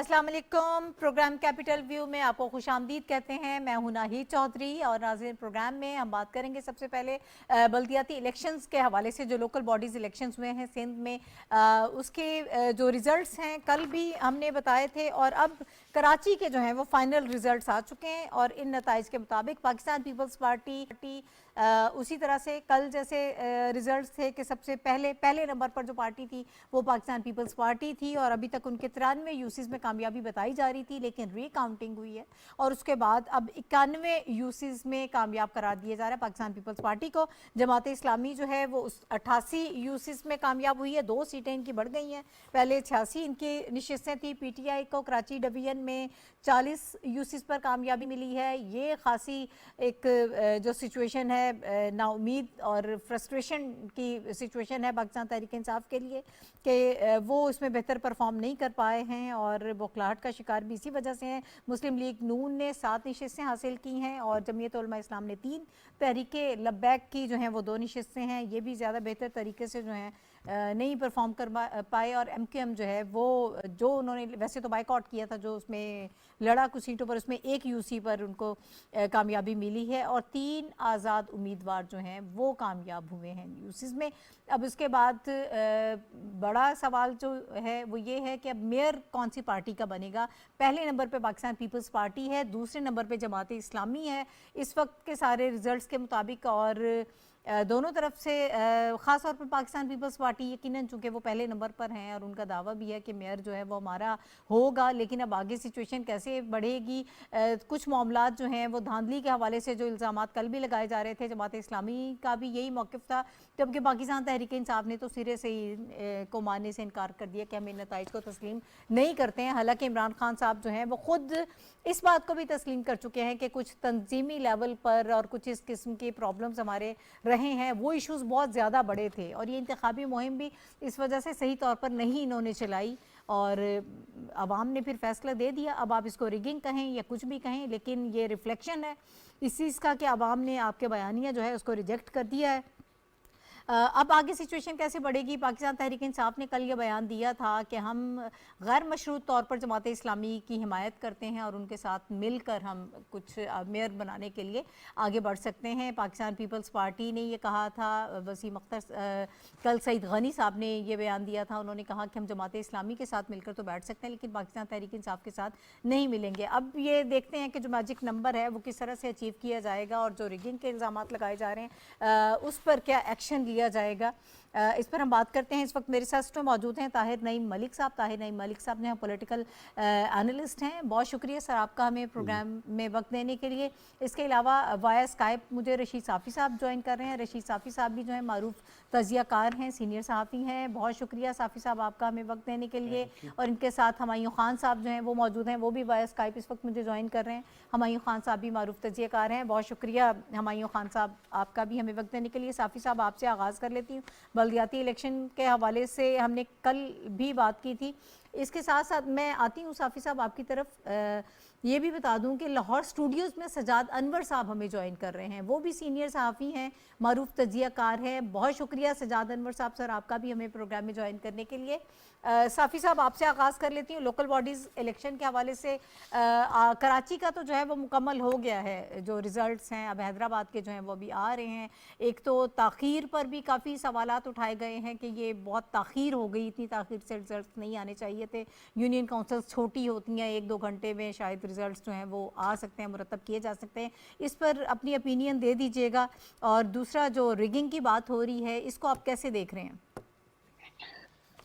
अस्सलाम वालेकुम। Programme capital view में आपको खुशामदीद कहते हैं। मैं हूं नाहिद चौधरी और नाज़रीन, प्रोग्राम में हम बात करेंगे सबसे पहले बल्दियाती इलेक्शंस के हवाले से। जो लोकल बॉडीज़ इलेक्शंस हुए हैं सिंध में, उसके जो रिज़ल्ट्स हैं कल भी हमने बताए थे और अब कराची के जो हैं वो फाइनल रिज़ल्ट्स आ चुके हैं। और इन नताइज के मुताबिक पाकिस्तान पीपल्स पार्टी उसी तरह से कल जैसे रिजल्ट्स थे कि सबसे पहले नंबर पर जो पार्टी थी वो पाकिस्तान पीपल्स पार्टी थी और अभी तक उनके 93 यूसीज में कामयाबी बताई जा रही थी, लेकिन रीकाउंटिंग हुई है और उसके बाद अब 91 यूसीज में कामयाब करार दिया जा रहा है पाकिस्तान पीपल्स पार्टी को। जमात इस्लामी जो है वो उस 88 यूसीज में कामयाब हुई है, 2 सीटें इनकी बढ़ गई हैं। पहले 86 इनकी नशिस्तें थी। पीटीआई को कराची डिवीजन में 40 यूसीज पर कामयाबी मिली है। ये खासी एक जो सिचुएशन है नाउमीद और फ्रस्ट्रेशन की सिचुएशन है पाकिस्तान तहरीक इंसाफ के लिए कि वो इसमें बेहतर परफॉर्म नहीं कर पाए हैं और बौखलाहट का शिकार भी इसी वजह से हैं। मुस्लिम लीग नून ने 7 नशिस्तें हासिल की हैं और जमीयत उलमा इस्लाम ने 3, तहरीक लब्बैक की जो हैं वो 2 नशिस्तें हैं। ये भी ज़्यादा बेहतर तरीके से जो हैं नहीं परफॉर्म कर पाए। और एमक्यूएम जो है वो जो उन्होंने वैसे तो बाइकआउट किया था, जो उसमें लड़ा कुछ सीटों पर, उसमें 1 यूसी पर उनको कामयाबी मिली है और 3 आज़ाद उम्मीदवार जो हैं वो कामयाब हुए हैं यूसीज में। अब उसके बाद बड़ा सवाल जो है वो ये है कि अब मेयर कौन सी पार्टी का बनेगा। पहले नंबर पे पाकिस्तान पीपल्स पार्टी है, दूसरे नंबर पे जमात इस्लामी है इस वक्त के सारे रिजल्ट्स के मुताबिक। और दोनों तरफ से ख़ास तौर पर पाकिस्तान पीपल्स पार्टी यकीनन चूँकि वो पहले नंबर पर हैं और उनका दावा भी है कि मेयर जो है वो हमारा होगा, लेकिन अब आगे सिचुएशन कैसे बढ़ेगी। कुछ मामलात जो हैं वो धांधली के हवाले से जो इल्ज़ामात कल भी लगाए जा रहे थे, जमात इस्लामी का भी यही मौक़िफ़ था, जबकि पाकिस्तान तहरीक इंसाफ ने तो सिरे से ही को मानने से इनकार कर दिया कि हम इन नताइज को तस्लीम नहीं करते हैं। हालांकि इमरान खान साहब जो हैं वो ख़ुद इस बात को भी तस्लीम कर चुके हैं कि कुछ तंजीमी लेवल पर और कुछ इस किस्म के प्रॉब्लम्स हमारे रहे हैं, वो इश्यूज़ बहुत ज़्यादा बड़े थे और ये इंतखाबी मुहिम भी इस वजह से सही तौर पर नहीं इन्होंने चलाई और अवाम ने फिर फैसला दे दिया। अब आप इसको रिगिंग कहें या कुछ भी कहें, लेकिन ये रिफ्लेक्शन है इस चीज़ का कि अवाम ने आपके बयानिया जो है उसको रिजेक्ट कर दिया है। अब आगे सिचुएशन कैसे बढ़ेगी। पाकिस्तान तहरीक इंसाफ ने कल ये बयान दिया था कि हम गैर मशरूत तौर पर जमात इस्लामी की हिमायत करते हैं और उनके साथ मिलकर हम कुछ मेयर बनाने के लिए आगे बढ़ सकते हैं। पाकिस्तान पीपल्स पार्टी ने ये कहा था, वसीम अख्तर कल सईद गनी साहब ने ये बयान दिया था, उन्होंने कहा कि हम जमात इस्लामी के साथ मिलकर तो बैठ सकते हैं लेकिन पाकिस्तान तहरीक इंसाफ के साथ नहीं मिलेंगे। अब ये देखते हैं कि जो मैजिक नंबर है वो किस तरह से अचीव किया जाएगा और जो रिगिंग के इल्ज़ाम लगाए जा रहे हैं उस पर क्या एक्शन लिया जाएगा, इस पर हम बात करते हैं। इस वक्त मेरे साथ तो मौजूद हैं ताहिर नईम मलिक साहब। ताहिर नईम मलिक साहब जो हैं पॉलिटिकल एनालिस्ट हैं। बहुत शुक्रिया सर आपका हमें प्रोग्राम में वक्त देने के लिए। इसके अलावा वाया स्काइप मुझे रशीद साफ़ी साहब ज्वाइन कर रहे हैं। रशीद साफ़ी साहब भी जो है मारूफ तजियाकार हैं, सीनियर सहाफ़ी हैं। बहुत शुक्रिया साफ़ी साहब आपका हमें वक्त देने के लिए। और इनके साथ हमायूं खान साहब जो हैं वो मौजूद हैं, वो भी वाया स्काइप इस वक्त मुझे ज्वाइन कर रहे हैं। हमायूं खान साहब भी मारूफ तजियाकार हैं। बहुत शुक्रिया हमायूं खान साहब आपका भी हमें वक्त देने के लिए। साफ़ी साहब आपसे आगाज़ कर लेती हूँ। बल्दियाती इलेक्शन के हवाले से हमने कल भी बात की थी, इसके साथ साथ मैं आती हूँ साफ़ी साहब आपकी तरफ। ये भी बता दूं कि लाहौर स्टूडियोज़ में सजाद अनवर साहब हमें ज्वाइन कर रहे हैं, वो भी सीनियर सहाफ़ी हैं, मारूफ तजियाकार हैं। बहुत शुक्रिया सजाद अनवर साहब सर आपका भी हमें प्रोग्राम में ज्वाइन करने के लिए। साफ़ी साहब आपसे आगाज़ कर लेती हूँ। लोकल बॉडीज़ इलेक्शन के हवाले से कराची का तो जो है वो मुकम्मल हो गया है, जो रिज़ल्ट्स हैं अब हैदराबाद के जो हैं वो भी आ रहे हैं। एक तो ताख़ीर पर भी काफ़ी सवालात उठाए गए हैं कि ये बहुत ताख़ीर हो गई, इतनी ताख़ीर से रिज़ल्ट नहीं आने चाहिए थे। यूनियन काउंसिल्स छोटी होती हैं, 1-2 घंटे में शायद रिज़ल्ट्स जो हैं वो आ सकते हैं, मुरतब किए जा सकते हैं। इस पर अपनी ओपिनियन दे दीजिएगा। और दूसरा जो रिगिंग की बात हो रही है इसको आप कैसे देख रहे हैं?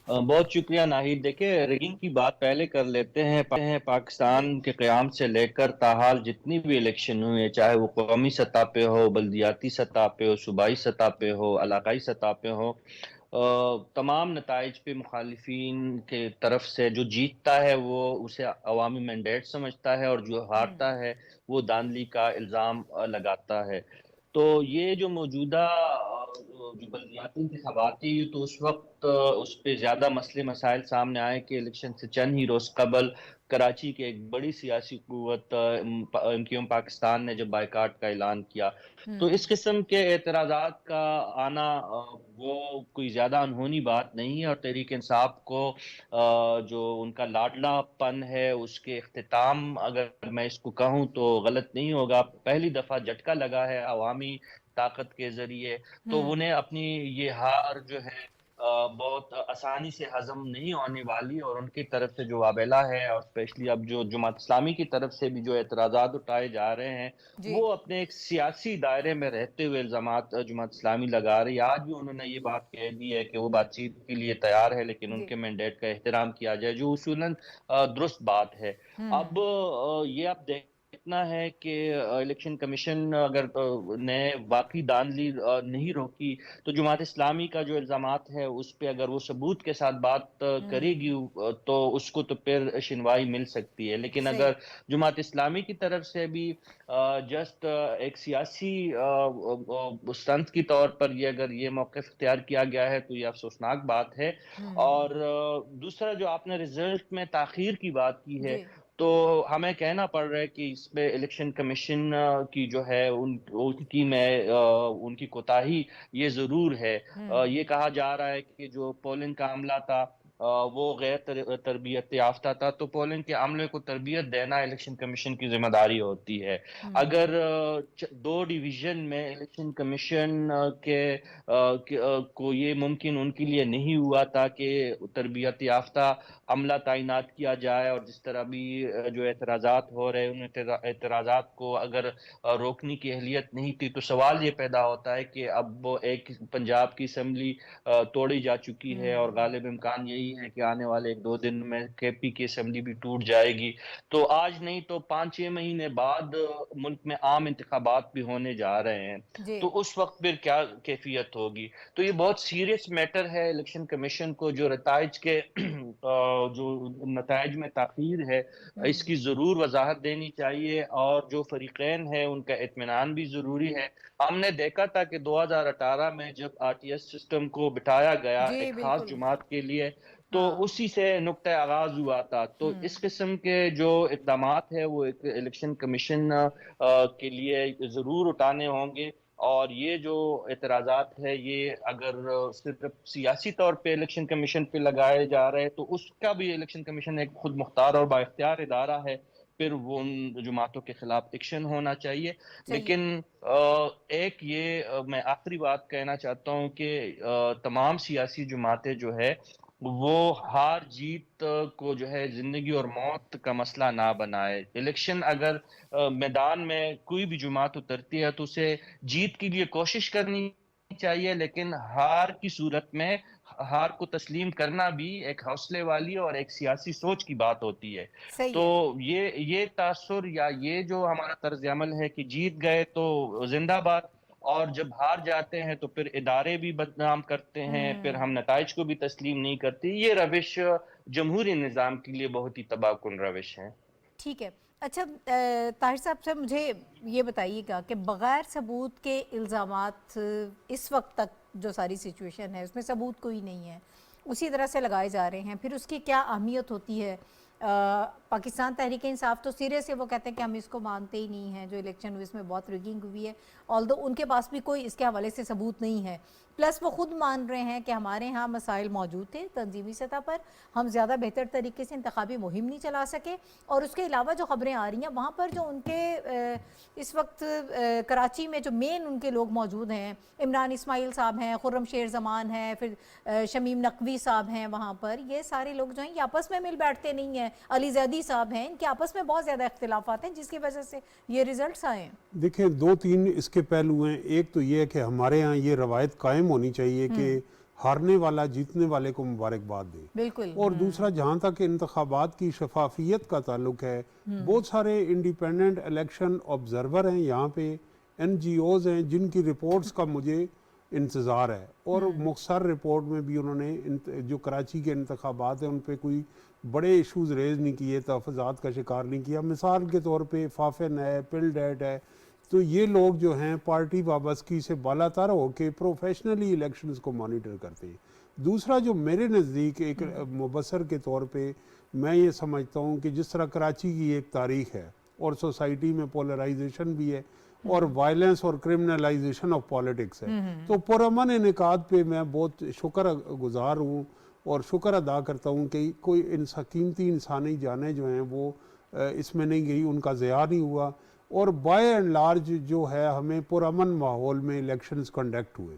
बहुत शुक्रिया नाहिद। देखिए, रिगिंग की बात पहले कर लेते हैं। पाकिस्तान के क़याम से लेकर ताहाल जितनी भी इलेक्शन हुए, चाहे वो कौमी सतह पे हो, बल्दियाती सतह पे हो, सूबाई सतह पे हो, इलाकाई सतह पे हो, तमाम नताइज पे मुखालिफिन के तरफ से जो जीतता है वो उसे अवामी मैंडेट समझता है और जो हारता है वो धांधली का इल्ज़ाम लगाता है। तो ये जो मौजूदा जो बल्दियाती इंतखाबात थी, तो उस वक्त उस पर ज़्यादा मसले मसाइल सामने आए कि इलेक्शन से चंद ही रोज़ कबल कराची के एक बड़ी सियासी कुव्वत MQM पाकिस्तान ने जब बायकाट का ऐलान किया, तो इस किस्म के एतराज़ात का आना वो कोई ज़्यादा अनहोनी बात नहीं है। और तहरीक इंसाफ को जो उनका लाडलापन है, उसके इख्तिताम अगर मैं इसको कहूँ तो गलत नहीं होगा। पहली दफ़ा झटका लगा है अवामी ताकत के ज़रिए, तो उन्हें अपनी ये हार जो है बहुत आसानी से हज़म नहीं होने वाली। और उनकी तरफ से जो वाबेला है, और स्पेशली अब जो जमात इस्लामी की तरफ से भी जो एतराज़ात उठाए जा रहे हैं, जी। वो अपने एक सियासी दायरे में रहते हुए इल्ज़ामात जमात इस्लामी लगा रही है। आज भी उन्होंने ये बात कह दी है कि वो बातचीत के लिए तैयार है, लेकिन जी। उनके मैंडेट का एहतराम किया जाए, जो उसूलन दुरुस्त बात है। अब ये आप देखना है कि इलेक्शन कमीशन अगर ने वाकई धांधली नहीं रोकी, तो जमात इस्लामी का जो इल्ज़ामात है उस पे अगर वो सबूत के साथ बात करेगी, तो उसको तो फिर सुनवाई मिल सकती है। लेकिन सही। अगर जमात इस्लामी की तरफ से भी जस्ट एक सियासी स्टंट की तौर पर ये अगर ये मौक़िफ़ इख्तियार किया गया है, तो ये अफ़सोसनाक बात है। और दूसरा, जो आपने रिज़ल्ट में ताख़ीर की बात की है, जी। तो हमें कहना पड़ रहा है कि इसमें इलेक्शन कमीशन की जो है उनकी कोताही ये ज़रूर है। ये कहा जा रहा है कि जो पोलिंग का अमला था वो गैर तरबियत याफ्ता था, तो पोलिंग के अमले को तरबियत देना इलेक्शन कमीशन की जिम्मेदारी होती है। अगर दो डिवीजन में इलेक्शन कमीशन को ये मुमकिन उनके लिए नहीं हुआ था कि तरबियत याफ्ता अमला तैनात किया जाए, और जिस तरह भी जो एतराज़ात हो रहे हैं, उन एतराज़ात को अगर रोकने की अहलियत नहीं थी, तो सवाल ये पैदा होता है कि अब वो एक पंजाब की असम्बली तोड़ी जा चुकी है, और गालिब इम्कान यही है कि आने वाले 1-2 दिन में KP की असम्बली भी टूट जाएगी। तो आज नहीं तो 5-6 महीने बाद मुल्क में आम इंतखाबात भी होने जा रहे हैं, जी। तो उस वक्त फिर क्या कैफियत होगी। तो ये बहुत सीरियस मैटर है इलेक्शन कमीशन को, जो नताइज के जो नताइज में ताख़ीर है, इसकी ज़रूर वजाहत देनी चाहिए, और जो फरीक़ैन है उनका इत्मीनान भी ज़रूरी है। हमने देखा था कि 2018 में जब RTS सिस्टम को बिठाया गया जी, एक ख़ास बिल्कुल। जुमात के लिए, तो हाँ। उसी से नुक्ते आगाज़ हुआ था। तो इस किस्म के जो इक़दामात है वो एक इलेक्शन कमीशन के लिए ज़रूर उठाने होंगे। और ये जो एतराज़ात है, ये अगर सिर्फ सियासी तौर पे इलेक्शन कमीशन पे लगाए जा रहे हैं, तो उसका भी इलेक्शन कमीशन एक खुद मुख्तार और बाइख्तियार इदारा है, फिर वो उन जमातों के खिलाफ एक्शन होना चाहिए। चाहिए। लेकिन एक ये मैं आखिरी बात कहना चाहता हूँ कि तमाम सियासी जमातें जो है, वो हार जीत को जो है जिंदगी और मौत का मसला ना बनाए। इलेक्शन अगर मैदान में कोई भी जमात उतरती है, तो उसे जीत के लिए कोशिश करनी चाहिए, लेकिन हार की सूरत में हार को तस्लीम करना भी एक हौसले वाली और एक सियासी सोच की बात होती है। सही तो है। ये तासुर या ये जो हमारा तर्ज अमल है कि जीत गए तो जिंदाबाद, और जब हार जाते हैं तो फिर इदारे भी बदनाम करते हैं, फिर हम नताइज को भी तस्लीम नहीं करते, ये रविश जमहूरी निज़ाम के लिए बहुत ही तबाहकुन रविश है। ठीक है। अच्छा, ताहिर साहब से मुझे ये बताइएगा कि बग़ैर सबूत के इल्ज़ामात इस वक्त तक जो सारी सिचुएशन है उसमें सबूत कोई नहीं है, उसी तरह से लगाए जा रहे हैं, फिर उसकी क्या अहमियत होती है? पाकिस्तान तहरीक इंसाफ तो सिरे से वो कहते हैं कि हम इसको मानते ही नहीं हैं, जो इलेक्शन हुए इसमें बहुत रिगिंग हुई है, ऑल्दो उनके पास भी कोई इसके हवाले से सबूत नहीं है। प्लस वो खुद मान रहे हैं कि हमारे यहाँ मसाइल मौजूद थे तंजीमी सतह पर, हम ज़्यादा बेहतर तरीके से इंतखाबी मुहिम नहीं चला सके, और उसके अलावा जो ख़बरें आ रही हैं वहाँ पर जो उनके इस वक्त कराची में जो मेन उनके लोग मौजूद हैं, इमरान इस्माइल साहब हैं, खुर्रम शेर ज़मान हैं, फिर शमीम नकवी साहब हैं, वहाँ पर ये सारे लोग जो हैं ये आपस में मिल बैठते नहीं हैं, अली ज़ैदी साहब हैं, इनके आपस में बहुत ज़्यादा इख्तिलाफ़ात हैं, जिसकी वजह से ये रिजल्ट्स आए हैं। देखिए, 2-3 इसके पहलू हैं। एक तो ये है कि हमारे यहाँ ये रवायत कायम होनी चाहिए कि हारने वाला जीतने वाले को मुबारकबाद दे। बिल्कुल। और दूसरा, जहाँ तक इंतखाबात की शफाफियत का ताल्लुक है, बहुत सारे इंडिपेंडेंट इलेक्शन ऑब्जर्वर हैं यहाँ पे, NGOs हैं जिनकी रिपोर्ट्स का मुझे इंतज़ार है, और मुख्तसर रिपोर्ट में भी उन्होंने जो कराची के इंतखाबात हैं उन पर कोई बड़े इशूज़ रेज़ नहीं किए, तहफ़्फ़ुज़ात का शिकार नहीं किया। मिसाल के तौर पे फाफिन है, पिलडेट है, तो ये लोग जो हैं पार्टी वाबस्तगी से बालातर हो के प्रोफेशनली इलेक्शंस को मॉनिटर करते हैं। दूसरा जो मेरे नज़दीक एक मुबसर के तौर पे मैं ये समझता हूँ कि जिस तरह कराची की एक तारीख है और सोसाइटी में पोलराइजेशन भी है और वायलेंस और क्रिमिनलाइजेशन ऑफ पॉलिटिक्स है, तो पुरअमन इनेकाद पे मैं बहुत शुक्र गुजार हूँ और शुक्र अदा करता हूँ कि कोई कीमती इंसानी जानें जो हैं वो इसमें नहीं गई, उनका ज़िया नहीं हुआ और बाय एंड लार्ज जो है हमें पुरअमन माहौल में इलेक्शंस कंडक्ट हुए।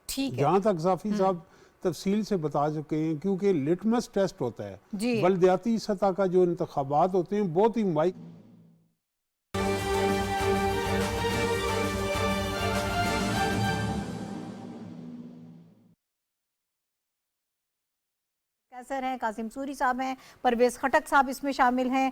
ठीक है। जहाँ तक जाफी साहब तफसील से बता चुके हैं, क्योंकि लिटमस टेस्ट होता है जी। बल्दियाती सतह का, जो इंतखाबात होते हैं बहुत ही माइक कैसर हैं, कासिम सूरी साहब हैं, परवेज खटक साहब इसमें शामिल हैं।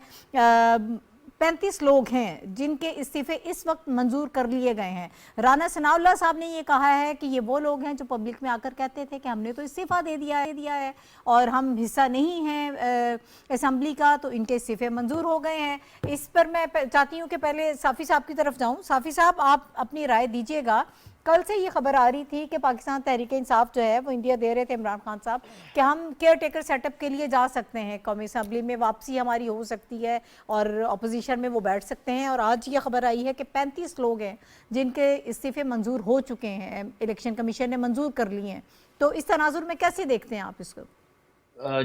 35 लोग हैं जिनके इस्तीफे इस वक्त मंजूर कर लिए गए हैं। राना सनाउल्लाह साहब ने ये कहा है कि ये वो लोग हैं जो पब्लिक में आकर कहते थे कि हमने तो इस्तीफा दे दिया है और हम हिस्सा नहीं हैं असेंबली का, तो इनके इस्तीफे मंजूर हो गए हैं। इस पर मैं चाहती हूँ कि पहले साफ़ी साहब की तरफ जाऊँ। साफ़ी साहब, आप अपनी राय दीजिएगा। कल से ये खबर आ रही थी कि पाकिस्तान तहरीक इंसाफ जो है वो इंडिया दे रहे थे इमरान खान साहब कि हम केयर टेकर सेटअप के लिए जा सकते हैं, कौमी असम्बली में वापसी हमारी हो सकती है और अपोजिशन में वो बैठ सकते हैं। और आज ये खबर आई है कि 35 लोग हैं जिनके इस्तीफे मंजूर हो चुके हैं, इलेक्शन कमीशन ने मंजूर कर लिए हैं। तो इस तनाजुर में कैसे देखते हैं आप इसको?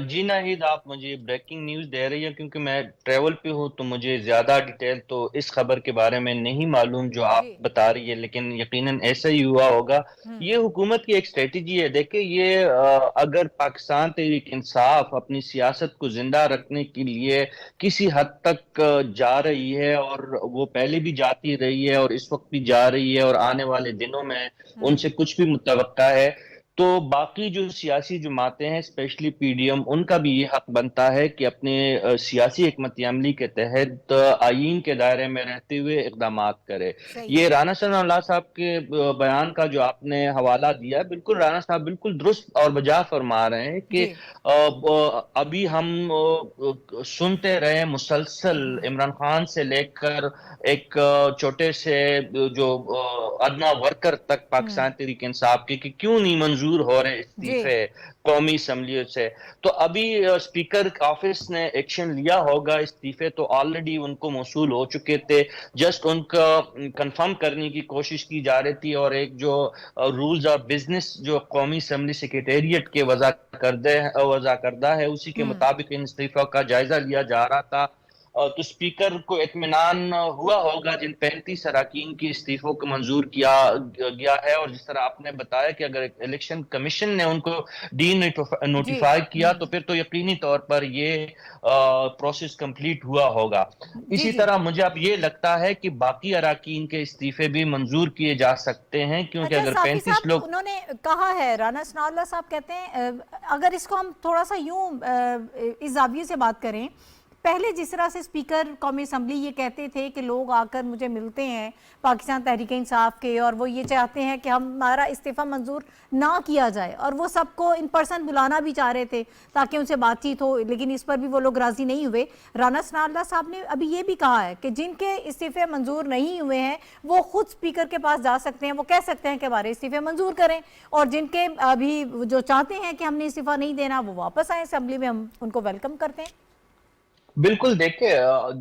जी नाहिद, आप मुझे ब्रेकिंग न्यूज़ दे रही है क्योंकि मैं ट्रेवल पे हूँ, तो मुझे ज़्यादा डिटेल तो इस खबर के बारे में नहीं मालूम जो आप जी। बता रही है, लेकिन यकीनन ऐसा ही हुआ होगा। ये हुकूमत की एक स्ट्रेटजी है। देखिए, ये अगर पाकिस्तान तहरीक इंसाफ अपनी सियासत को जिंदा रखने के लिए किसी हद तक जा रही है, और वो पहले भी जाती रही है और इस वक्त भी जा रही है और आने वाले दिनों में उनसे कुछ भी मुतवक्का है, तो बाकी जो सियासी जमातें हैं, स्पेशली पीडीएम, उनका भी ये हक बनता है कि अपने सियासी हिकमत अमली के तहत आईन के दायरे में रहते हुए इकदाम करे। सही ये है। राना सनाउल्लाह साहब के बयान का जो आपने हवाला दिया, बिल्कुल राना साहब बिल्कुल दुरुस्त और बजा फरमा रहे हैं कि जी। अभी हम सुनते रहे मुसलसल इमरान खान से लेकर एक छोटे से जो अदना वर्कर तक पाकिस्तान तहरीक इंसाफ के कि क्यों नहीं मंजूर हो रहे जी। इस्तीफे कौमी असम्बलियों से। तो अभी स्पीकर ऑफिस ने एक्शन लिया होगा। इस्तीफे तो ऑलरेडी उनको मौसूल हो चुके थे, जस्ट उनका कंफर्म करने की कोशिश की जा रही थी, और एक जो रूल्स ऑफ बिजनेस जो कौमी असम्बली सेक्रेटेरिएट के वज़ा करदा है उसी के मुताबिक इन इस्तीफा का जायजा लिया जा रहा था। तो स्पीकर को इत्मीनान हुआ होगा जिन 35 अरकान की इस्तीफों को मंजूर किया गया है, और जिस तरह आपने बताया कि अगर इलेक्शन कमीशन ने उनको डी जी। नोटिफाई किया तो फिर तो यकीनी तौर पर ये प्रोसेस कंप्लीट हुआ होगा। जी। इसी जी। तरह मुझे अब ये लगता है कि बाकी अरकान के इस्तीफे भी मंजूर किए जा सकते हैं, क्योंकि अच्छा अगर साफी 35 साहब, लोग उन्होंने कहा है, राना सनाउल्लाह साहब कहते हैं, अगर इसको हम थोड़ा सा यूं इस जाविये से बात करें, पहले जिस तरह से स्पीकर कौमी असम्बली ये कहते थे कि लोग आकर मुझे मिलते हैं पाकिस्तान तहरीक इंसाफ के और वो ये चाहते हैं कि हमारा इस्तीफ़ा मंजूर ना किया जाए, और वो सबको इन पर्सन बुलाना भी चाह रहे थे ताकि उनसे बातचीत हो, लेकिन इस पर भी वो लोग राज़ी नहीं हुए। राना सनाउल्लाह साहब ने अभी ये भी कहा है कि जिनके इस्तीफ़े मंजूर नहीं हुए हैं वो खुद स्पीकर के पास जा सकते हैं, वो कह सकते हैं कि हमारे इस्तीफ़े मंजूर करें, और जिनके अभी जो चाहते हैं कि हमने इस्तीफ़ा नहीं देना वो वापस आए असम्बली में, हम उनको वेलकम करते हैं। बिल्कुल। देखिए,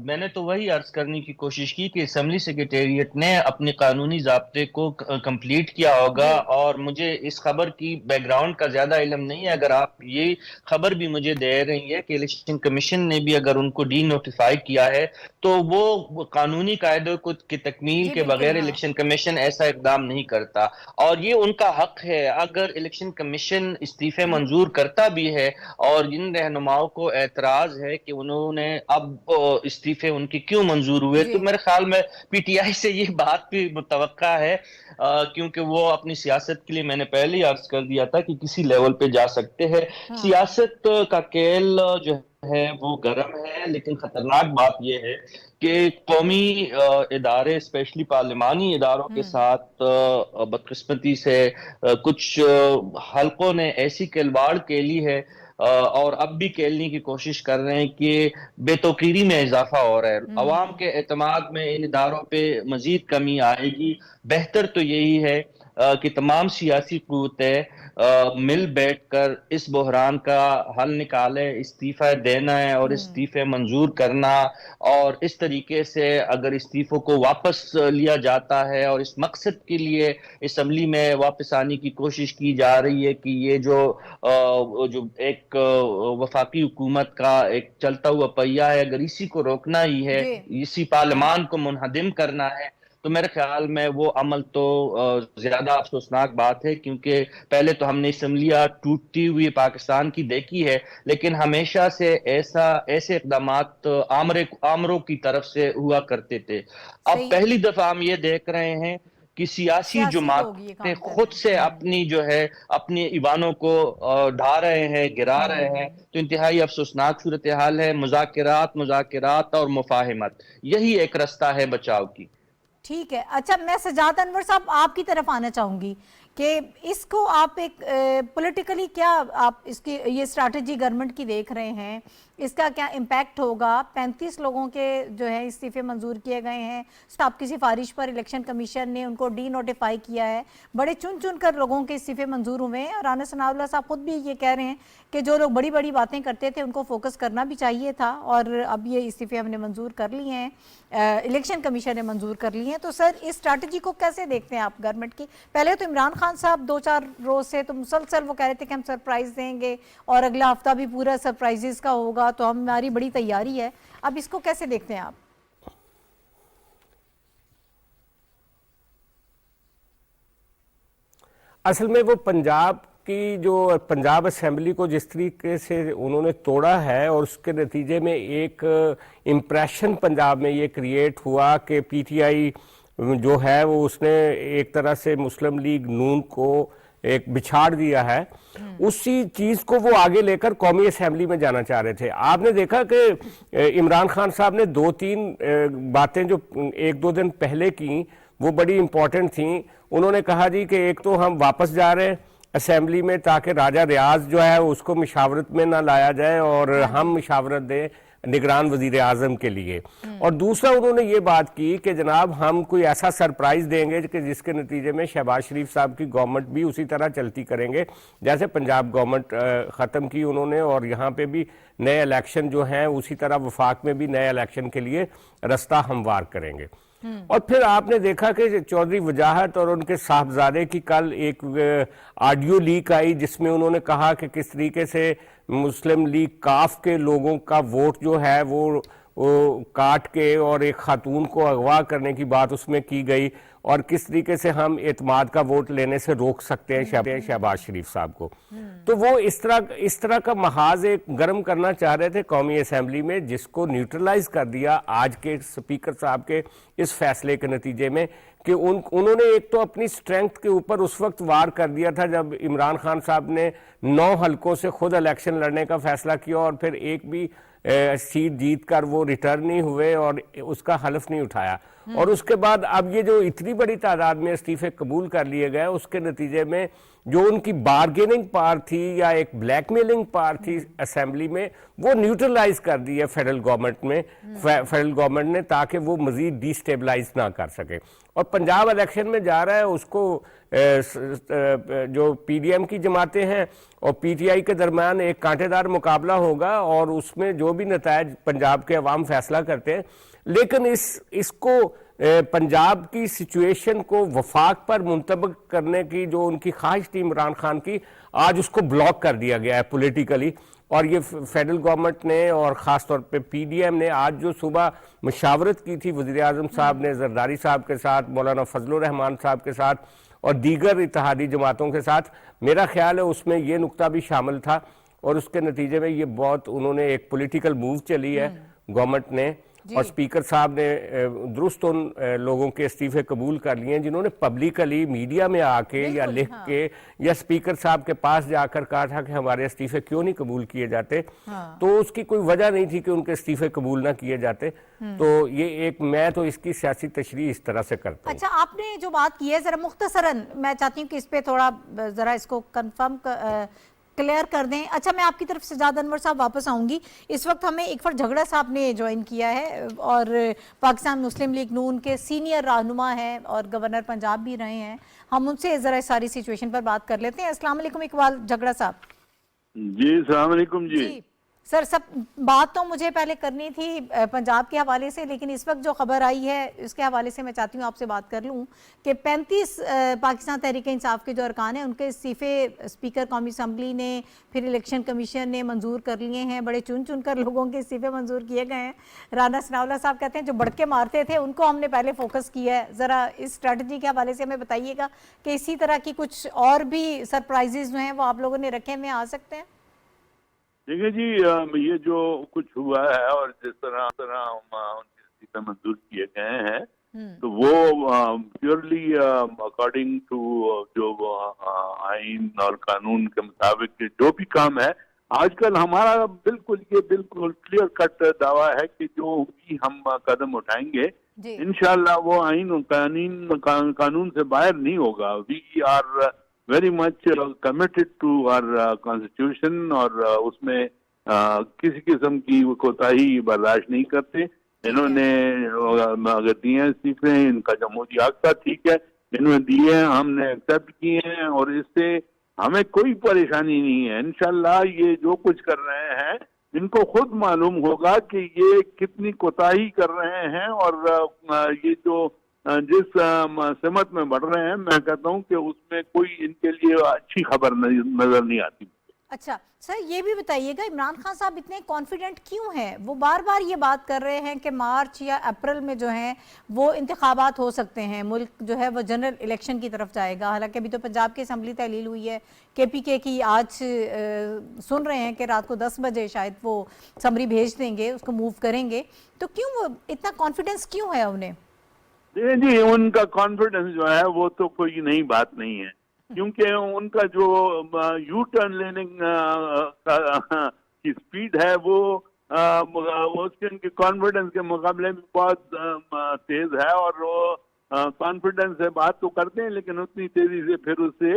मैंने तो वही अर्ज करने की कोशिश की कि असम्बली सेक्रेटेरिएट ने अपने कानूनी ज़ाब्ते को कंप्लीट किया होगा, जी। और मुझे इस खबर की बैकग्राउंड का ज़्यादा इल्म नहीं है। अगर आप ये खबर भी मुझे दे रही है कि इलेक्शन कमीशन ने भी अगर उनको डी नोटिफाई किया है, तो वो कानूनी कायदों को की तकमील जी के बिल्कुल। बगैर हाँ। इलेक्शन कमीशन ऐसा इकदाम नहीं करता, और ये उनका हक है। अगर इलेक्शन कमीशन इस्तीफे मंजूर करता भी है और जिन रहनुमाओं को एतराज़ है कि उन्होंने अब इस्तीफे उनके क्यों मंजूर हुए, जी। तो मेरे ख्याल में पीटीआई से ये बात भी मुतवक्का है, क्योंकि वो अपनी सियासत के लिए, मैंने पहले ही अर्ज कर दिया था कि किसी लेवल पे जा सकते हैं। हाँ। सियासत का खेल जो है वो गर्म है, लेकिन खतरनाक बात यह है कि कौमी इदारे, स्पेशली पार्लिमानी इदारों के साथ बदकिस्मती से कुछ हलकों ने ऐसी खिलवाड़ खेली है, और अब भी खेलने की कोशिश कर रहे हैं कि बेतौकीरी में इजाफा हो रहा है। अवाम के एतमाद में इन इदारों पे मजीद कमी आएगी। बेहतर तो यही है कि तमाम सियासी कुव्वतें मिल बैठकर इस बहरान का हल निकाले, इस्तीफा देना है और इस्तीफे मंजूर करना, और इस तरीके से अगर इस्तीफों को वापस लिया जाता है और इस मकसद के लिए असम्बली में वापस आने की कोशिश की जा रही है कि ये जो एक वफाकी हुकूमत का एक चलता हुआ पहिया है, अगर इसी को रोकना ही है, जी इसी पार्लियामान को मुनहदिम करना है, तो मेरे ख्याल में वो अमल तो ज्यादा अफसोसनाक बात है। क्योंकि पहले तो हमने असम्बलियां टूटती हुई पाकिस्तान की देखी है, लेकिन हमेशा से ऐसे इकदामात आमरों की तरफ से हुआ करते थे। अब सही पहली दफा हम ये देख रहे हैं कि सियासी सियासी लोग ये जमातें काम कर खुद रहे से हैं। अपनी जो है अपनी ईवानों को ढा रहे हैं, गिरा रहे हैं। तो इंतहाई अफसोसनाक सूरत हाल है। मुज़ाकिरात और मुफाहिमत, यही एक रास्ता है बचाव की। ठीक है। अच्छा, मैं सजाद अनवर साहब आपकी तरफ आना चाहूंगी कि इसको आप एक पॉलिटिकली क्या आप इसकी ये स्ट्रैटेजी गवर्नमेंट की देख रहे हैं, इसका क्या इम्पैक्ट होगा? 35 लोगों के जो है इस्तीफे मंजूर किए गए हैं, आपकी सिफारिश पर इलेक्शन कमीशन ने उनको डी नोटिफाई किया है, बड़े चुन चुन कर लोगों के इस्तीफे मंजूर हुए हैं, और राना सनाउल्लाह साहब खुद भी ये कह रहे हैं कि जो लोग बड़ी बड़ी बातें करते थे उनको फोकस करना भी चाहिए था, और अब ये इस्तीफे हमने मंजूर कर लिए हैं, इलेक्शन कमीशन ने मंजूर कर लिए हैं। तो सर, इस स्ट्रैटेजी को कैसे देखते हैं आप गवर्नमेंट की? पहले तो इमरान खान साहब 2-4 रोज से तो मुसलसल वो कह रहे थे कि हम सरप्राइज देंगे और अगला हफ्ता भी पूरा सरप्राइजेस का होगा, तो हमारी बड़ी तैयारी है। अब इसको कैसे देखते हैं आप? असल में वो पंजाब असेंबली को जिस तरीके से उन्होंने तोड़ा है, और उसके नतीजे में एक इम्प्रेशन पंजाब में ये क्रिएट हुआ कि पीटीआई जो है वो उसने एक तरह से मुस्लिम लीग नून को एक बिछाड़ दिया है। उसी चीज को वो आगे लेकर कौमी असेंबली में जाना चाह रहे थे। आपने देखा कि इमरान खान साहब ने 2-3 बातें जो 1-2 दिन पहले की वो बड़ी इंपॉर्टेंट थी। उन्होंने कहा जी कि एक तो हम वापस जा रहे हैं असेंबली में ताकि राजा रियाज जो है उसको मशावरत में ना लाया जाए और हम मशावरत दें निगरान वजीर आजम के लिए। और दूसरा उन्होंने ये बात की कि जनाब हम कोई ऐसा सरप्राइज देंगे कि जिसके नतीजे में शहबाज शरीफ साहब की गवर्नमेंट भी उसी तरह चलती करेंगे जैसे पंजाब गवर्नमेंट ख़त्म की उन्होंने, और यहाँ पे भी नए इलेक्शन जो हैं उसी तरह वफाक में भी नए इलेक्शन के लिए रास्ता हमवार करेंगे। और फिर आपने देखा कि चौधरी वजाहत और उनके साहबजादे की कल एक ऑडियो लीक आई जिसमें उन्होंने कहा कि किस तरीके से मुस्लिम लीग काफ के लोगों का वोट जो है वो काट के और एक खातून को अगवा करने की बात उसमें की गई, और किस तरीके से हम एतमाद का वोट लेने से रोक सकते हैं शहबाज शरीफ साहब को। तो वो इस तरह का महाज एक गर्म करना चाह रहे थे कौमी असेंबली में, जिसको न्यूट्रलाइज कर दिया आज के स्पीकर साहब के इस फैसले के नतीजे में कि उन्होंने एक तो अपनी स्ट्रेंथ के ऊपर उस वक्त वार कर दिया था जब इमरान खान साहब ने 9 हलकों से खुद इलेक्शन लड़ने का फैसला किया और फिर एक भी सीट जीत कर वो रिटर्न नहीं हुए और उसका हलफ नहीं उठाया। और उसके बाद अब ये जो इतनी बड़ी तादाद में इस्तीफे कबूल कर लिए गए उसके नतीजे में जो उनकी बार्गेनिंग पावर थी या एक ब्लैकमेलिंग पावर थी असेंबली में, वो न्यूट्रलाइज कर दी है फेडरल गवर्नमेंट ने, ताकि वो मजीद डिस्टेबलाइज ना कर सके। और पंजाब इलेक्शन में जा रहा है उसको जो पीडीएम की जमातें हैं और पीटीआई के दरमियान एक कांटेदार मुकाबला होगा और उसमें जो भी नतायज पंजाब के अवाम फैसला करते हैं। लेकिन इसको पंजाब की सिचुएशन को वफाक पर मुंतबिक करने की जो उनकी ख्वाहिश थी इमरान खान की, आज उसको ब्लॉक कर दिया गया है पॉलिटिकली। और ये फेडरल गवर्नमेंट ने और ख़ास तौर पे पीडीएम ने आज जो सुबह मशावरत की थी वज़ीर आज़म साहब ने जरदारी साहब के साथ, मौलाना फजलुर रहमान साहब के साथ और दीगर इत्तेहादी जमातों के साथ, मेरा ख्याल है उसमें ये नुक्ता भी शामिल था। और उसके नतीजे में ये बहुत उन्होंने एक पॉलिटिकल मूव चली है गवर्नमेंट ने, और स्पीकर साहब ने दुरुस्त उन लोगों के इस्तीफे कबूल कर लिए हैं जिन्होंने पब्लिकली मीडिया में आके या लिख के या स्पीकर साहब के पास जाकर कहा था कि हमारे इस्तीफे क्यों नहीं कबूल किए जाते। तो उसकी कोई वजह नहीं थी कि उनके इस्तीफे कबूल ना किए जाते। तो ये एक, मैं तो इसकी सियासी तशरीह इस तरह से करता हूं। अच्छा, आपने जो बात की है जरा मुख्तसरन मैं चाहती हूँ कि इस पे थोड़ा जरा इसको कंफर्म क्लियर कर दें। अच्छा, मैं आपकी तरफ सजाद अनवर साहब वापस आऊंगी। इस वक्त हमें इकफर झगड़ा साहब ने ज्वाइन किया है और पाकिस्तान मुस्लिम लीग नून के सीनियर रहनुमा हैं और गवर्नर पंजाब भी रहे हैं। हम उनसे ज़रा सारी सिचुएशन पर बात कर लेते हैं। अस्सलाम वालेकुम इकबाल झगड़ा साहब। जी अस्सलाम वालेकुम जी। सर, सब बात तो मुझे पहले करनी थी पंजाब के हवाले से, लेकिन इस वक्त जो खबर आई है उसके हवाले से मैं चाहती हूँ आपसे बात कर लूँ कि 35 पाकिस्तान तहरीक इंसाफ के जो अरकान हैं उनके इस्तीफ़े स्पीकर कौमी असम्बली ने, फिर इलेक्शन कमीशन ने मंजूर कर लिए हैं। बड़े चुन चुन कर लोगों के इस्तीफ़े मंजूर किए गए हैं। राना सनाउल्लाह साहब कहते हैं जो बड़के मारते थे उनको हमने पहले फोकस किया है। ज़रा इस स्ट्रैटेजी के हवाले से हमें बताइएगा कि इसी तरह की कुछ और भी सरप्राइजेज जो हैं वो आप लोगों ने रखे में आ सकते हैं। देखिए जी, ये जो कुछ हुआ है और जिस तरह उनके इस्तीफे मंजूर किए गए हैं, तो वो प्योरली अकॉर्डिंग टू जो आइन और कानून के मुताबिक जो भी काम है। आजकल हमारा बिल्कुल क्लियर कट दावा है कि जो भी हम कदम उठाएंगे इंशाल्लाह वो आइन और कानून से बाहर नहीं होगा। We are very much committed to our constitution और उसमें किसी किस्म की कोताही बर्दाश्त नहीं करते। इन्होंने अगर दिए हैं इस्तीफे, इनका जमहूरी हक था, ठीक है, इन्होंने दिए हैं, हमने एक्सेप्ट किए हैं और इससे हमें कोई परेशानी नहीं है। इंशाल्लाह ये जो कुछ कर रहे हैं इनको खुद मालूम होगा कि ये कितनी कोताही कर रहे हैं और ये जो जिस सिमत में बढ़ रहे हैं, मैं कहता हूं कि उसमें कोई इनके लिए अच्छी खबर नजर नहीं आती। अच्छा सर, ये भी बताइएगा इमरान खान साहब इतने कॉन्फिडेंट क्यों हैं? वो बार बार ये बात कर रहे हैं कि मार्च या अप्रैल में जो है वो इंतखाबात हो सकते हैं, मुल्क जो है वो जनरल इलेक्शन की तरफ जाएगा। हालांकि अभी तो पंजाब की असम्बली तहलील हुई है, KPK की आज सुन रहे हैं कि रात को 10 बजे शायद वो समरी भेज देंगे, उसको मूव करेंगे। तो क्यों वो इतना कॉन्फिडेंस क्यों है उन्हें? जी, उनका कॉन्फिडेंस जो है वो तो कोई नई बात नहीं है, क्योंकि उनका जो यू टर्न लेने की स्पीड है वो उसके उनके कॉन्फिडेंस के मुकाबले में बहुत तेज है। और वो कॉन्फिडेंस से बात तो करते हैं लेकिन उतनी तेजी से फिर उससे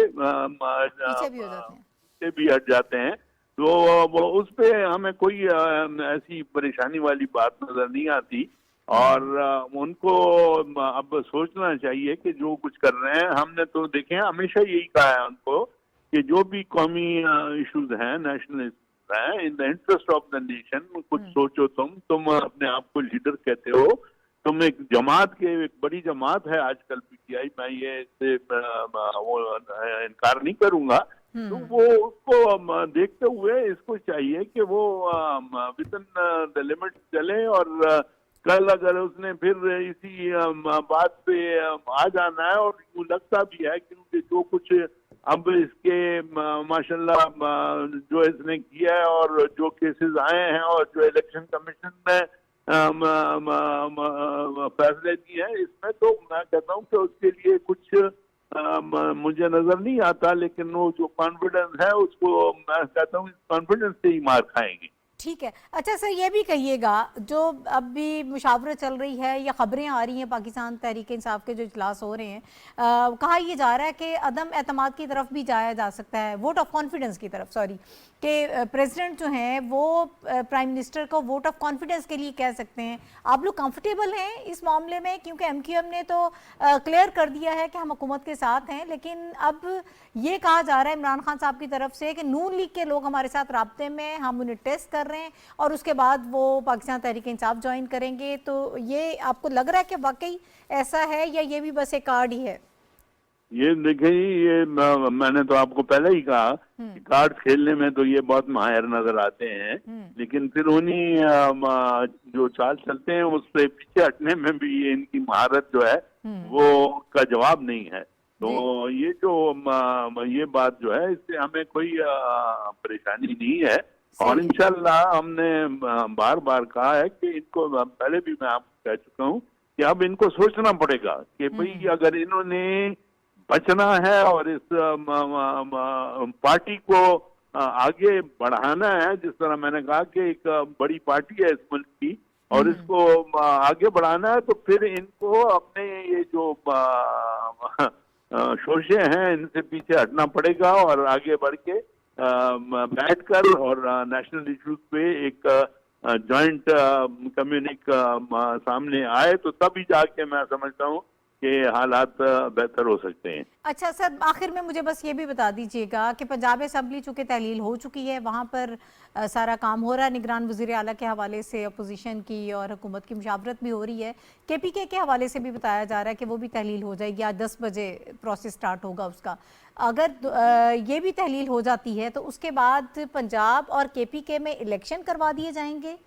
पीछे भी हट जाते हैं। तो उस पे हमें कोई ऐसी परेशानी वाली बात नजर नहीं आती। और उनको अब सोचना चाहिए कि जो कुछ कर रहे हैं, हमने तो देखे हैं, हमेशा यही कहा है उनको कि जो भी कौमी इश्यूज हैं, नेशनल इश्यूज हैं, in the interest of the nation कुछ सोचो। तुम अपने आप को लीडर कहते हो, तुम एक जमात के, एक बड़ी जमात है आजकल PTI, मैं ये इससे वो इनकार नहीं करूंगा। तो वो उसको देखते हुए इसको चाहिए कि वो विद इन द लिमिट चले। और कल अगर उसने फिर इसी बात पे आ जाना है, और वो लगता भी है क्योंकि जो कुछ अब इसके माशाल्लाह जो इसने किया है और जो केसेस आए हैं और जो इलेक्शन कमीशन ने फैसले दिए हैं, इसमें तो मैं कहता हूँ कि उसके लिए कुछ मुझे नजर नहीं आता। लेकिन वो जो कॉन्फिडेंस है उसको मैं कहता हूँ इस कॉन्फिडेंस से ही मार खाएंगे। ठीक है। अच्छा सर, ये भी कहिएगा जो अब भी मुशावरत चल रही है या खबरें आ रही हैं पाकिस्तान तहरीक इंसाफ के जो इजलास हो रहे हैं, कहा यह जा रहा है कि अदम एतमाद की तरफ भी जाया जा सकता है, वोट ऑफ कॉन्फिडेंस की तरफ, सॉरी, कि प्रेसिडेंट जो हैं वो प्राइम मिनिस्टर को वोट ऑफ कॉन्फिडेंस के लिए कह सकते हैं। आप लोग कंफर्टेबल हैं इस मामले में? क्योंकि MQM ने तो क्लियर कर दिया है कि हम हुकूमत के साथ हैं, लेकिन अब ये कहा जा रहा है इमरान खान साहब की तरफ से कि नून लीग के लोग हमारे साथ राब्ते में, हम उन्हें टेस्ट कर रहे हैं और उसके बाद वो पाकिस्तान तहरीक इंसाफ ज्वाइन करेंगे। तो ये आपको लग रहा है कि वाकई ऐसा है या ये भी बस एक कार्ड ही है? ये देखिए, ये मैंने तो आपको पहले ही कहा कि कार्ड खेलने में तो ये बहुत माहिर नजर आते हैं, लेकिन फिर उन्हीं जो चाल चलते हैं उससे पीछे हटने में भी ये इनकी महारत जो है वो का जवाब नहीं है। तो ये जो ये बात जो है, इससे हमें कोई परेशानी नहीं है। और इंशाल्लाह हमने बार बार कहा है कि इनको, पहले भी मैं आपको कह चुका हूँ कि अब इनको सोचना पड़ेगा कि भाई अगर इन्होंने बचना है और इस पार्टी को आगे बढ़ाना है, जिस तरह मैंने कहा कि एक बड़ी पार्टी है इस मुल्क की और इसको आगे बढ़ाना है, तो फिर इनको अपने ये जो शोषे हैं इनसे पीछे हटना पड़ेगा और आगे बढ़ के बैठकर और नेशनल इश्यूज पे एक जॉइंट कम्युनिक सामने आए तो तभी जाके मैं समझता हूँ कि हालात बेहतर हो सकते हैं। अच्छा सर, आखिर में मुझे बस ये भी बता दीजिएगा कि पंजाब असेंबली चूंकि तहलील हो चुकी है, वहाँ पर सारा काम हो रहा है, निगरान वज़ीर आला के हवाले से अपोजिशन की और हुकूमत की मुशावरत भी हो रही है। KPK के हवाले से भी बताया जा रहा है कि वो भी तहलील हो जाएगी, आज 10 बजे प्रोसेस स्टार्ट होगा उसका। अगर ये भी तहलील हो जाती है तो उसके बाद पंजाब और KPK में इलेक्शन करवा दिए जाएंगे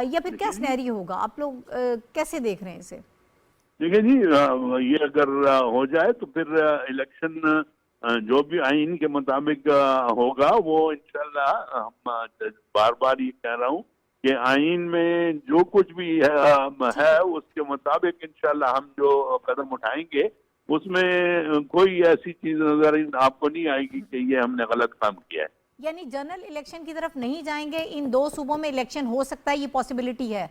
या फिर क्या सिनेरियो होगा? आप लोग कैसे देख रहे हैं इसे? देखिए जी, ये अगर हो जाए तो फिर इलेक्शन जो भी आइन के मुताबिक होगा वो इंशाल्लाह, हम बार बार ये कह रहा हूँ कि आइन में जो कुछ भी है उसके मुताबिक इंशाल्लाह हम जो कदम उठाएंगे उसमें कोई ऐसी चीज नजर आपको नहीं आएगी कि ये हमने गलत काम किया है। यानी जनरल इलेक्शन की तरफ नहीं जाएंगे, इन 2 सूबों में इलेक्शन हो सकता है, ये पॉसिबिलिटी है?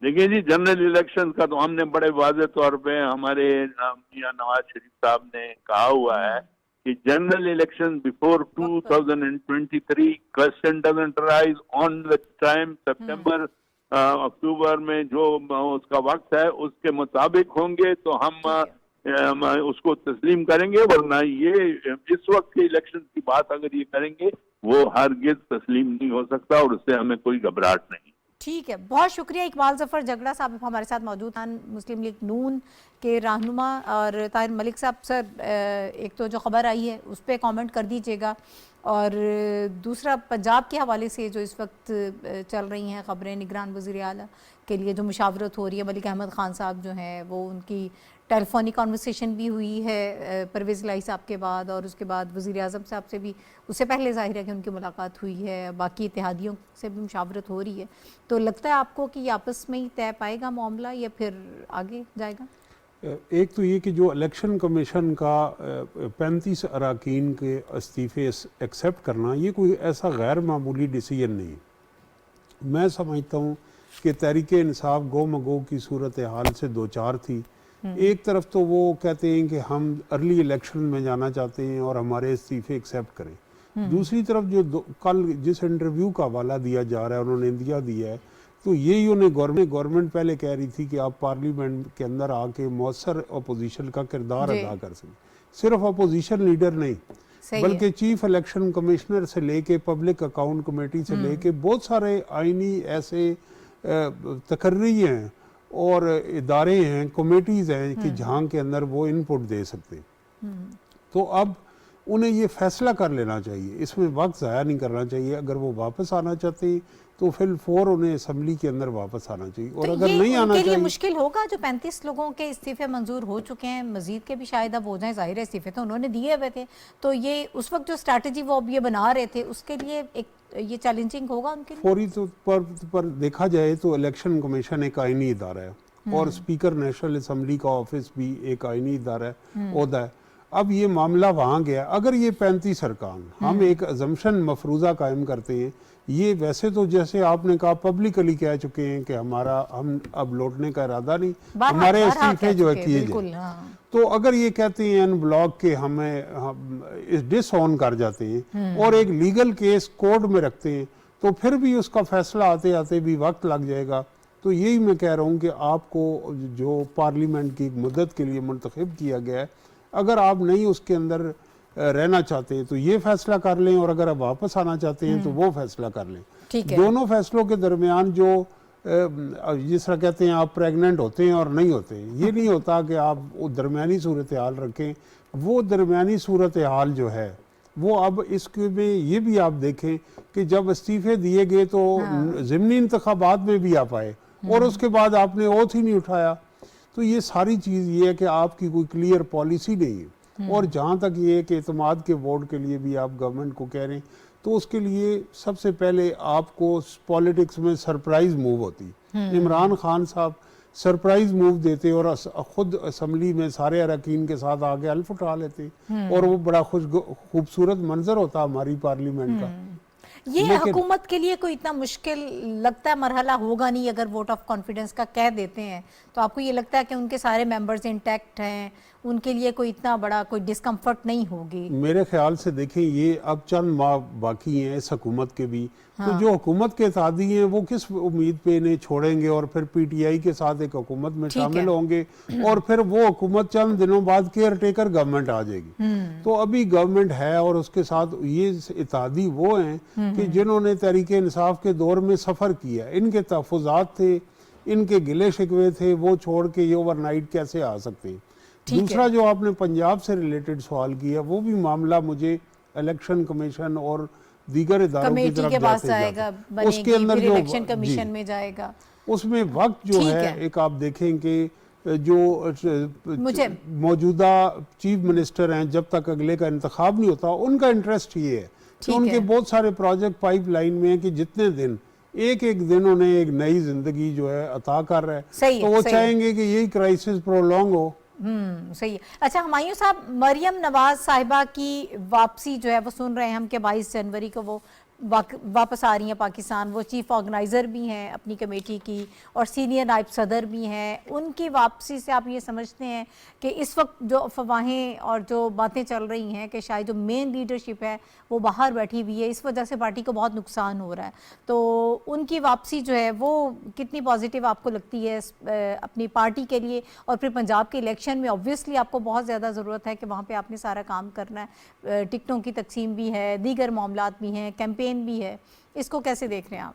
देखिए जी, जनरल इलेक्शन का तो हमने बड़े वाज़े तौर पे हमारे मियां नवाज शरीफ साहब ने कहा हुआ है कि general election before 2023 question doesn't arise on the time. सितंबर अक्टूबर में जो उसका वक्त है उसके मुताबिक होंगे तो हम उसको तस्लीम करेंगे, वरना ये इस वक्त के इलेक्शन की बात अगर ये करेंगे वो हरगिज तस्लीम नहीं हो सकता और उससे हमें कोई घबराहट नहीं। ठीक है, बहुत शुक्रिया। इकबाल ज़फ़र झगड़ा साहब हमारे साथ मौजूद हैं, मुस्लिम लीग नून के रहनुमा, और ताहिर मलिक साहब, सर एक तो जो खबर आई है उस पर कमेंट कर दीजिएगा, और दूसरा पंजाब के हवाले से जो इस वक्त चल रही हैं खबरें, निगरान वज़ीर आला के लिए जो मुशावरत हो रही है, मलिक अहमद ख़ान साहब जो हैं वो, उनकी टेलीफोनिक कॉन्वर्सेशन भी हुई है परवेज़ इलाही साहब के बाद, और उसके बाद वज़ीर आज़म साहब से भी उससे पहले ज़ाहिर है कि उनकी मुलाकात हुई है, बाकी इत्तेहादियों से भी मुशावरत हो रही है। तो लगता है आपको कि आपस में ही तय पाएगा मामला या फिर आगे जाएगा? एक तो ये कि जो इलेक्शन कमीशन का 35 अरकान के इस्तीफ़े एक्सेप्ट करना, ये कोई ऐसा गैर मामूली डिसीजन नहीं। मैं समझता हूँ कि तहरीक इंसाफ गो मगो की सूरत हाल से दो चार थी। एक तरफ तो वो कहते हैं कि हम अर्ली इलेक्शन में जाना चाहते हैं और हमारे इस्तीफ़े एक्सेप्ट करें। दूसरी तरफ जो कल जिस इंटरव्यू का हवाला दिया जा रहा है, उन्होंने इंडिया दिया है, तो यही उन्हें गवर्नमेंट पहले कह रही थी कि आप पार्लियामेंट के अंदर आके मौसर अपोजिशन का किरदार अदा कर सकें। सिर्फ अपोजिशन लीडर नहीं, बल्कि चीफ इलेक्शन कमिश्नर से लेके पब्लिक अकाउंट कमेटी से लेके बहुत सारे आईनी ऐसे तकर्री हैं और इदारे हैं, कमेटीज़ हैं कि जहाँ के अंदर वो इनपुट दे सकते हैं। तो अब उन्हें ये फैसला कर लेना चाहिए, इसमें वक्त ज़ाया नहीं करना चाहिए। अगर वो वापस आना चाहते हैं तो फिर उन्हें असम्बली के अंदर वापस आना चाहिए, और तो अगर नहीं आना चाहिए, मुश्किल होगा। जो 35 लोगों के इस्तीफे मंजूर हो चुके हैं, मजीद के भी शायद अब हो जाएं, जाहिर है इस्तीफे तो उन्होंने दिए हुए थे, तो ये उस वक्त जो स्ट्रैटेजी वो अब ये बना रहे थे उसके लिए एक ये चैलेंजिंग होगा उनके लिए। फौरी तौर पर देखा जाए तो इलेक्शन कमीशन एक आईनी इदारा है और स्पीकर नेशनल असम्बली का ऑफिस भी एक आईनी इदारा है, ओहदा है। अब ये मामला वहाँ गया, अगर ये 35 अरकान, हम एक अजम्पशन मफरूज़ा कायम करते हैं, ये वैसे तो जैसे आपने कहा पब्लिकली कह चुके हैं कि हम अब लौटने का इरादा नहीं, हमारे इस्तीफे जो है किए जाए। तो अगर ये कहते हैं अन ब्लॉक के हमें इस डिसऑन कर जाते हैं और एक लीगल केस कोर्ट में रखते हैं, तो फिर भी उसका फैसला आते आते भी वक्त लग जाएगा। तो यही मैं कह रहा हूँ कि आपको जो पार्लियामेंट की मदद के लिए मुंतखब किया गया है, अगर आप नहीं उसके अंदर रहना चाहते तो ये फैसला कर लें, और अगर आप वापस आना चाहते हैं तो वो फैसला कर लें। दोनों फैसलों के दरमियान जो जिस तरह कहते हैं आप प्रेग्नेंट होते हैं और नहीं होते, ये नहीं होता कि आप वो दरमियानी सूरत हाल रखें। वो दरमियानी सूरत हाल जो है वो अब इसके में ये भी आप देखें कि जब इस्तीफे दिए गए तो ज़िमनी इंतखाबात में भी आप आए और उसके बाद आपने ओथ ही नहीं उठाया। तो ये सारी चीज़ ये है कि आपकी कोई क्लियर पॉलिसी नहीं है। और जहाँ तक ये कि एतमाद के वोट के लिए भी आप गवर्नमेंट को कह रहे हैं, तो उसके लिए सबसे पहले आपको पॉलिटिक्स में सरप्राइज मूव होती। इमरान खान साहब सरप्राइज मूव देते और खुद असम्बली में सारे अरकान के साथ आगे हल्फ उठा लेते और वो बड़ा खूबसूरत मंजर होता हमारी पार्लियामेंट का। ये हुकूमत के लिए कोई इतना मुश्किल लगता है मरहला होगा नहीं। अगर वोट ऑफ कॉन्फिडेंस का कह देते हैं तो आपको ये लगता है कि उनके सारे मेंबर्स इंटैक्ट हैं, उनके लिए कोई इतना बड़ा कोई डिस्कम्फर्ट नहीं होगी। मेरे ख्याल से देखें, ये अब चंद माह बाकी हैं इस हुकूमत के भी, तो जो हुकूमत के साथी हैं वो किस उम्मीद पे इन्हें छोड़ेंगे और फिर पीटीआई के साथ एक हुकूमत में शामिल होंगे और फिर वो हुकूमत चंद दिनों बाद केयर टेकर गवर्नमेंट आ जाएगी। तो अभी गवर्नमेंट है और उसके साथ ये इत्तेहादी वो हैं कि जिन्होंने तहरीक इंसाफ के दौर में सफ़र किया, इनके तहफ़्फ़ुज़ात थे, इनके गिले शिकवे थे, वो छोड़ के ये ओवरनाइट कैसे आ सकते हैं। दूसरा जो आपने पंजाब से रिलेटेड सवाल किया, वो भी मामला मुझे इलेक्शन कमीशन और दीगर इदारों की तरफ जाते उसके अंदर जो इलेक्शन कमीशन में जाएगा, उसमें वक्त जो है एक आप देखें कि जो मौजूदा चीफ मिनिस्टर हैं, जब तक अगले का इंतखाब नहीं होता, उनका इंटरेस्ट ये है कि उनके बहुत सारे प्रोजेक्ट पाइपलाइन में है कि जितने दिन एक एक दिन उन्हें एक नई जिंदगी जो है अता कर रहा है, तो वो चाहेंगे कि यही क्राइसिस प्रोलॉन्ग हो। सही है। अच्छा हुमायूं साहब, मरियम नवाज साहिबा की वापसी जो है वो सुन रहे हैं हम कि 22 जनवरी को वो वापस आ रही हैं पाकिस्तान। वो चीफ ऑर्गेनाइज़र भी हैं अपनी कमेटी की और सीनियर नायब सदर भी हैं। उनकी वापसी से आप ये समझते हैं कि इस वक्त जो अफवाहें और जो बातें चल रही हैं कि शायद जो मेन लीडरशिप है वो बाहर बैठी हुई है, इस वजह से पार्टी को बहुत नुकसान हो रहा है, तो उनकी वापसी जो है वो कितनी पॉजिटिव आपको लगती है अपनी पार्टी के लिए? और फिर पंजाब के इलेक्शन में ऑब्वियसली आपको बहुत ज़्यादा ज़रूरत है कि वहाँ पर आपने सारा काम करना है, टिकटों की तकसीम भी है, दीगर मामलात भी हैं, कैंपेन भी है, इसको कैसे देख रहे हैं आप?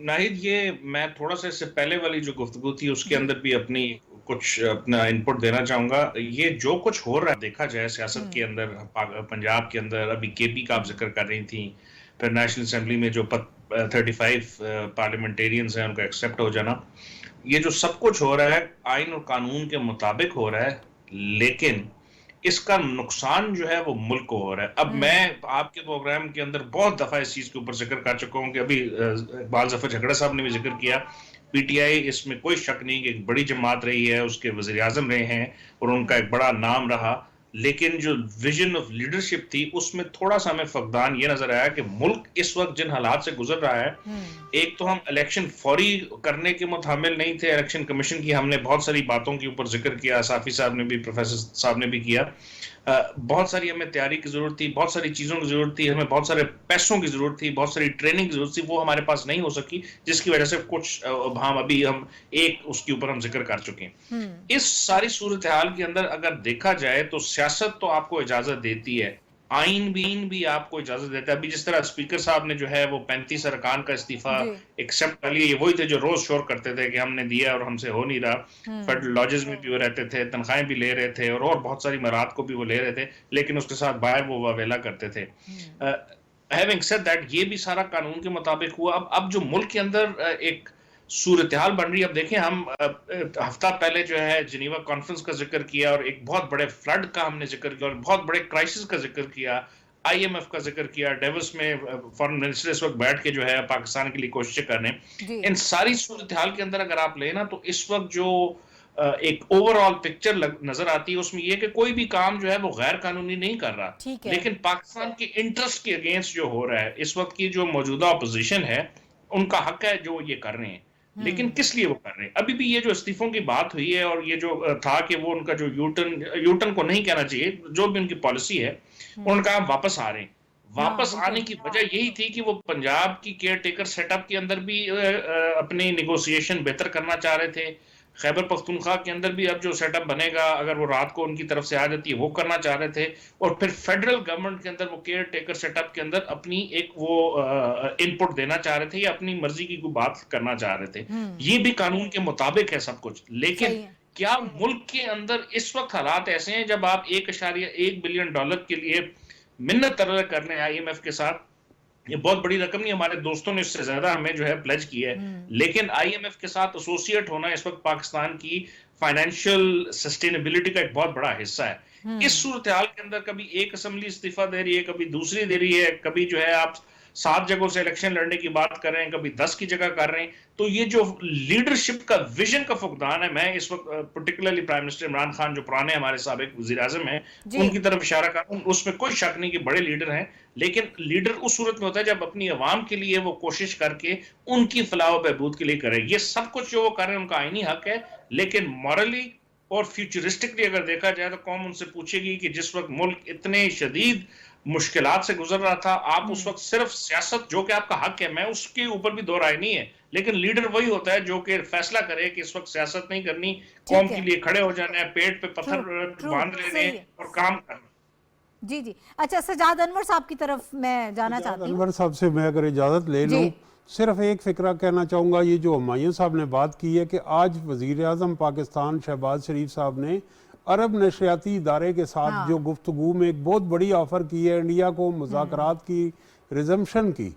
नाहिद, ये मैं थोड़ा सा इससे पहले वाली जो गुफ्तगू थी उसके अंदर भी अपना इनपुट देना चाहूंगा। ये जो कुछ हो रहा है देखा जाए सियासत के अंदर, पंजाब के अंदर, अभी केपी का आप जिक्र कर रही थी, फिर नेशनल असेंबली में जो 35 पार्लियामेंटेरियंस हैं उनका एक्सेप्ट हो जाना, ये जो सब कुछ हो रहा है आइन और कानून के मुताबिक हो रहा है, लेकिन इसका नुकसान जो है वो मुल्क को हो रहा है। अब मैं आपके प्रोग्राम के अंदर बहुत दफा इस चीज के ऊपर जिक्र कर चुका हूं कि अभी इकबाल जफर झगड़ा साहब ने भी जिक्र किया, पीटीआई इसमें कोई शक नहीं कि एक बड़ी जमात रही है, उसके वज़ीर आज़म रहे हैं और उनका एक बड़ा नाम रहा, लेकिन जो विजन ऑफ लीडरशिप थी उसमें थोड़ा सा हमें फकदान ये नजर आया कि मुल्क इस वक्त जिन हालात से गुजर रहा है, एक तो हम इलेक्शन फौरी करने के मुतामिल नहीं थे, इलेक्शन कमीशन की हमने बहुत सारी बातों के ऊपर जिक्र किया, साफी साहब ने भी, प्रोफेसर साहब ने भी किया, बहुत सारी हमें तैयारी की जरूरत थी, बहुत सारी चीजों की जरूरत थी, हमें बहुत सारे पैसों की जरूरत थी, बहुत सारी ट्रेनिंग की जरूरत थी, वो हमारे पास नहीं हो सकी, जिसकी वजह से कुछ हम एक उसके ऊपर हम जिक्र कर चुके हैं। इस सारी सूरत हाल के अंदर अगर देखा जाए तो सियासत तो आपको इजाजत देती है, आइन भी आपको इजाजत देता है। अभी जिस तरह स्पीकर साहब ने जो है वो 35 अरकान का इस्तीफा एक्सेप्ट कर लिया, ये वही थे जो रोज शोर करते थे कि हमने दिया और हमसे हो नहीं रहा, फेडरल लॉजेस में भी वो रहते थे, तनख्वाहें भी ले रहे थे और बहुत सारी मराहत को भी वो ले रहे थे, लेकिन उसके साथ बाहर वो वावेला करते थे। हैविंग सेड दैट, ये भी सारा कानून के मुताबिक हुआ। अब जो मुल्क के अंदर एक सूरत हाल बन रही है, अब देखें, हम हफ्ता पहले जो है जिनीवा कॉन्फ्रेंस का जिक्र किया और एक बहुत बड़े फ्लड का हमने जिक्र किया और बहुत बड़े क्राइसिस का जिक्र किया, आईएमएफ का जिक्र किया, डेवस में फॉरेन मिनिस्टर इस वक्त बैठ के जो है पाकिस्तान के लिए कोशिशें कर रहे हैं। इन सारी सूरत हाल के अंदर अगर आप लेना तो इस वक्त जो एक ओवरऑल पिक्चर नजर आती है उसमें यह कि कोई भी काम जो है वो गैर कानूनी नहीं कर रहा, लेकिन पाकिस्तान के इंटरेस्ट के अगेंस्ट जो हो रहा है, इस वक्त की जो मौजूदा अपोजिशन है उनका हक है जो ये कर रहे हैं, लेकिन किस लिए वो कर रहे हैं? अभी भी ये जो इस्तीफों की बात हुई है और ये जो था कि वो उनका जो यूटर्न को नहीं कहना चाहिए, जो भी उनकी पॉलिसी है, उन्होंने कहा वापस आ रहे हैं। वापस आने की वजह यही थी कि वो पंजाब की केयर टेकर सेटअप के अंदर भी अपनी निगोशिएशन बेहतर करना चाह रहे थे, खैबर पख्तूनख्वा के अंदर भी अब जो सेटअप बनेगा अगर वो रात को उनकी तरफ से आ जाती है वो करना चाह रहे थे, और फिर फेडरल गवर्नमेंट के अंदर वो केयर टेकर सेटअप के अंदर अपनी एक वो इनपुट देना चाह रहे थे या अपनी मर्जी की कोई बात करना चाह रहे थे। ये भी कानून के मुताबिक है सब कुछ, लेकिन क्या मुल्क के अंदर इस वक्त हालात ऐसे हैं जब आप $1.1 बिलियन के लिए मिन्नत तरह कर रहे हैं आईएमएफ के साथ? ये बहुत बड़ी रकम नहीं, हमारे दोस्तों ने इससे ज्यादा हमें जो है प्लेज किया है, लेकिन आईएमएफ के साथ एसोसिएट होना इस वक्त पाकिस्तान की फाइनेंशियल सस्टेनेबिलिटी का एक बहुत बड़ा हिस्सा है। इस सूरत हाल के अंदर कभी एक असेंबली इस्तीफा दे रही है, कभी दूसरी दे रही है, कभी जो है आप 7 जगहों से इलेक्शन लड़ने की बात कर रहे हैं, कभी 10 की जगह कर रहे हैं, तो ये जो लीडरशिप का विजन का फुकदान है, मैं इस वक्त particularly prime minister Imran Khan जो पुराने हमारे साबिक वजीर आजम हैं उनकी तरफ इशारा कर रहा हूं, उसमें कोई शक नहीं कि बड़े लीडर हैं, लेकिन लीडर उस सूरत में होता है जब अपनी आवाम के लिए वो कोशिश करके उनकी फलाह व बहबूद के लिए करे। ये सब कुछ जो वो कर रहे हैं उनका आईनी हक है, लेकिन मॉरली और फ्यूचरिस्टिकली अगर देखा जाए तो कौम उनसे पूछेगी कि जिस वक्त मुल्क इतने शदीद मुश्किलात से गुजर रहा था, आप उस वक्त सिर्फ सियासत, जो कि आपका हक है, मैं उसके ऊपर भी दो राय नहीं है, लेकिन लीडर वही होता है जो कि फैसला करे कि इस वक्त सियासत नहीं करनी, कौम के लिए खड़े हो जाना है, पेट पे पत्थर बांध लेने और काम करना। जी जी। अच्छा, सजाद अनवर साहब की तरफ मैं जाना चाहती हूँ। अनवर साहब से मैं अगर इजाज़त ले लूँ, सिर्फ एक फ़िक्रा कहना चाहूँगा, ये जो हुमायूं साहब ने बात की है कि आज वज़ीर आज़म पाकिस्तान शहबाज शरीफ साहब ने अरब नशरियाती इदारे के साथ जो गुफ्तगू में एक बहुत बड़ी ऑफ़र की है इंडिया को मुज़ाकरात की रिजम्पशन की,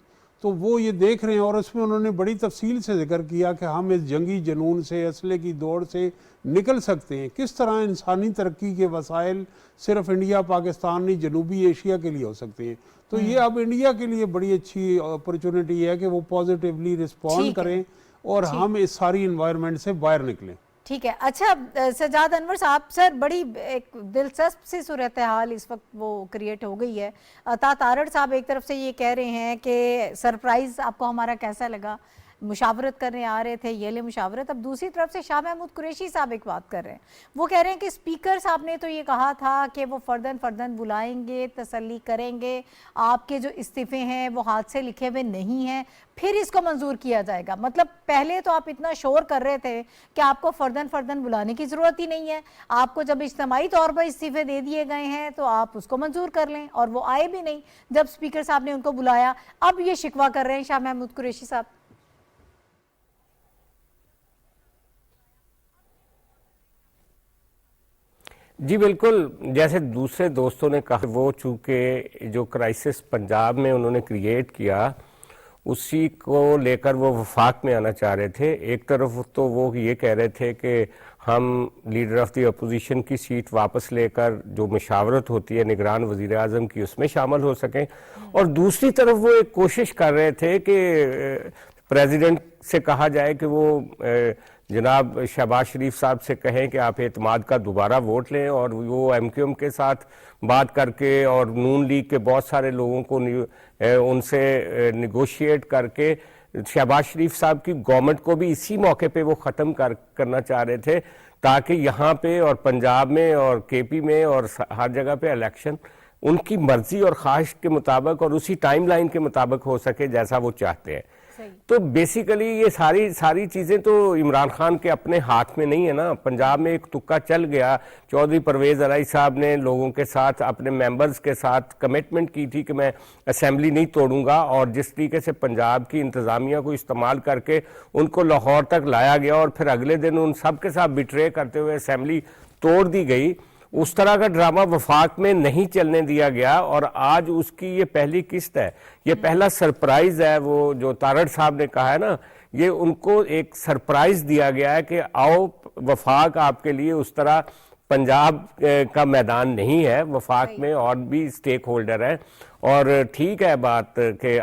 तो वो ये देख रहे हैं और उसमें उन्होंने बड़ी तफसील से जिक्र किया कि हम इस जंगी जनून से, असले की दौड़ से निकल सकते हैं। किस तरह इंसानी तरक्की के वसाइल सिर्फ इंडिया पाकिस्तान नहीं, जनूबी एशिया के लिए हो सकते हैं। तो ये अब इंडिया के लिए बड़ी अच्छी अपॉर्चुनिटी है कि वो पॉजिटिवली रिस्पॉन्ड करें और हम इस सारी इन्वायरमेंट से बाहर निकलें। ठीक है। अच्छा सजाद अनवर साहब, सर बड़ी एक दिलचस्प सी सूरत हाल इस वक्त वो क्रिएट हो गई है। अता तारड़ साहब एक तरफ से ये कह रहे हैं कि सरप्राइज़ आपको हमारा कैसा लगा, मुशावरत करने आ रहे थे, ये ले मुशावरत। अब दूसरी तरफ से शाह महमूद कुरैशी साहब एक बात कर रहे हैं, वो कह रहे हैं कि स्पीकर साहब ने तो ये कहा था कि वो फर्दन बुलाएंगे, तसल्ली करेंगे, आपके जो इस्तीफे हैं वो हाथ से लिखे हुए नहीं हैं, फिर इसको मंजूर किया जाएगा। मतलब पहले तो आप इतना शोर कर रहे थे कि आपको फर्दन बुलाने की ज़रूरत ही नहीं है, आपको जब इज्तिमाई तौर पर इस्तीफे दे दिए गए हैं तो आप उसको मंजूर कर लें, और वो आए भी नहीं जब स्पीकर साहब ने उनको बुलाया। अब ये शिकवा कर रहे हैं शाह महमूद कुरैशी साहब। जी बिल्कुल, जैसे दूसरे दोस्तों ने कहा, वो चूँकि जो क्राइसिस पंजाब में उन्होंने क्रिएट किया उसी को लेकर वो वफाक में आना चाह रहे थे। एक तरफ तो वो ये कह रहे थे कि हम लीडर ऑफ द अपोजिशन की सीट वापस लेकर जो मशावरत होती है निगरान वज़ीर आज़म की उसमें शामिल हो सकें, और दूसरी तरफ वो एक कोशिश कर रहे थे कि प्रेसिडेंट से कहा जाए कि वो जनाब शहबाज शरीफ साहब से कहें कि आप एतमाद का दोबारा वोट लें, और वो एमक्यूएम के साथ बात करके और नून लीग के बहुत सारे लोगों को उनसे निगोशिएट करके शहबाज शरीफ साहब की गवर्नमेंट को भी इसी मौके पे वो ख़त्म करना चाह रहे थे, ताकि यहाँ पे और पंजाब में और केपी में और हर जगह पे इलेक्शन उनकी मर्जी और ख्वाहिश के मुताबिक और उसी टाइमलाइन के मुताबिक हो सके जैसा वो चाहते हैं। तो बेसिकली ये सारी चीज़ें तो इमरान खान के अपने हाथ में नहीं है ना। पंजाब में एक तुक्का चल गया, चौधरी परवेज़ इलाही साहब ने लोगों के साथ, अपने मेंबर्स के साथ कमिटमेंट की थी कि मैं असेंबली नहीं तोड़ूंगा, और जिस तरीके से पंजाब की इंतज़ामिया को इस्तेमाल करके उनको लाहौर तक लाया गया और फिर अगले दिन उन सब के साथ बिट्रे करते हुए असेंबली तोड़ दी गई, उस तरह का ड्रामा वफाक में नहीं चलने दिया गया। और आज उसकी ये पहली किस्त है, ये पहला सरप्राइज है। वो जो तारड़ साहब ने कहा है ना, ये उनको एक सरप्राइज दिया गया है कि आओ वफाक आपके लिए उस तरह पंजाब का मैदान नहीं है, वफाक में और भी स्टेक होल्डर हैं, और ठीक है बात कि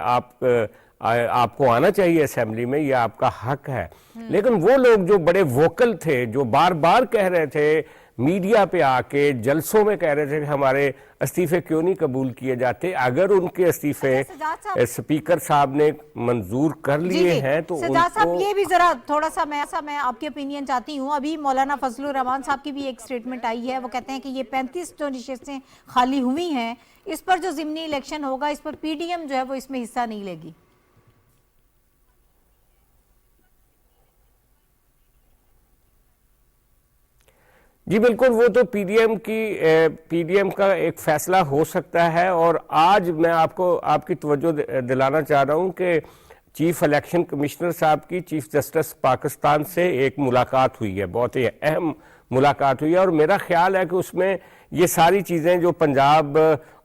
आपको आना चाहिए असेंबली में, ये आपका हक है। लेकिन वो लोग जो बड़े वोकल थे, जो बार बार कह रहे थे, मीडिया पे आके जलसों में कह रहे थे कि हमारे इस्तीफे क्यों नहीं कबूल किए जाते, अगर उनके इस्तीफे स्पीकर साहब ने मंजूर कर लिए हैं तो सजाद साहब ये भी जरा थोड़ा सा मैं आपकी ओपिनियन चाहती हूँ। अभी मौलाना फजलुर रहमान साहब की भी एक स्टेटमेंट आई है, वो कहते हैं कि ये 35 जो नशिस्तें खाली हुई हैं, इस पर जो ज़िमनी इलेक्शन होगा इस पर पीडीएम जो है वो इसमें हिस्सा नहीं लेगी। जी बिल्कुल, वो तो पीडीएम का एक फैसला हो सकता है। और आज मैं आपकी तवज्जो दिलाना चाह रहा हूं कि चीफ इलेक्शन कमिश्नर साहब की चीफ जस्टिस पाकिस्तान से एक मुलाकात हुई है, बहुत ही अहम मुलाकात हुई है, और मेरा ख्याल है कि उसमें ये सारी चीज़ें जो पंजाब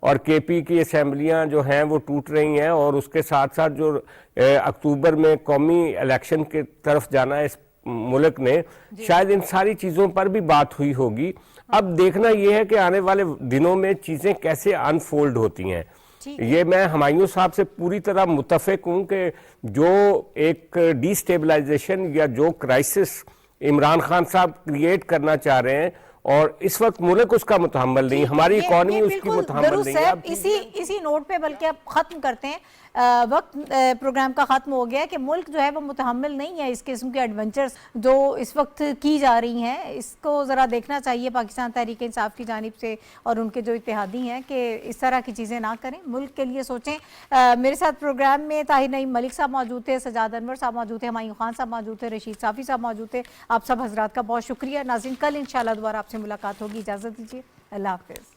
और केपी की असेंबलियां जो हैं वो टूट रही हैं, और उसके साथ साथ जो अक्टूबर में कौमी इलेक्शन की तरफ जाना है इस मुल्क ने, शायद इन सारी चीज़ों पर भी बात हुई होगी। अब देखना यह है कि आने वाले दिनों में चीज़ें कैसे अनफोल्ड होती हैं। ये मैं हुमायूं साहब से पूरी तरह मुत्तफिक हूं कि जो एक डिस्टेबलाइजेशन या जो क्राइसिस इमरान खान साहब क्रिएट करना चाह रहे हैं, और इस वक्त मुल्क उसका मुतहम्मल नहीं, हमारी इकॉनमी उसकी बिल्कुल मुतहम्मल दुरुस्त नहीं है। है। अब इसी नोट पे बल्कि अब खत्म करते हैं, वक्त प्रोग्राम का खत्म हो गया है कि मुल्क जो है वो मुतहम्मिल नहीं है इस किस्म के एडवेंचर्स जो इस वक्त की जा रही हैं। इसको ज़रा देखना चाहिए पाकिस्तान तहरीक इंसाफ की जानिब से और उनके जो इत्तेहादी हैं कि इस तरह की चीज़ें ना करें, मुल्क के लिए सोचें। मेरे साथ प्रोग्राम में ताहिर नईम मलिक साहब मौजूद थे, सजाद अनवर साहब मौजूद थे, हुमायूं खान साहब मौजूद थे, रशीद साफ़ी साहब मौजूद थे। आप सब हजरात का बहुत शुक्रिया। नाज़रीन, कल इंशाल्लाह दोबारा आपसे मुलाकात होगी। इजाज़त दीजिए, अल्लाह हाफ़िज़।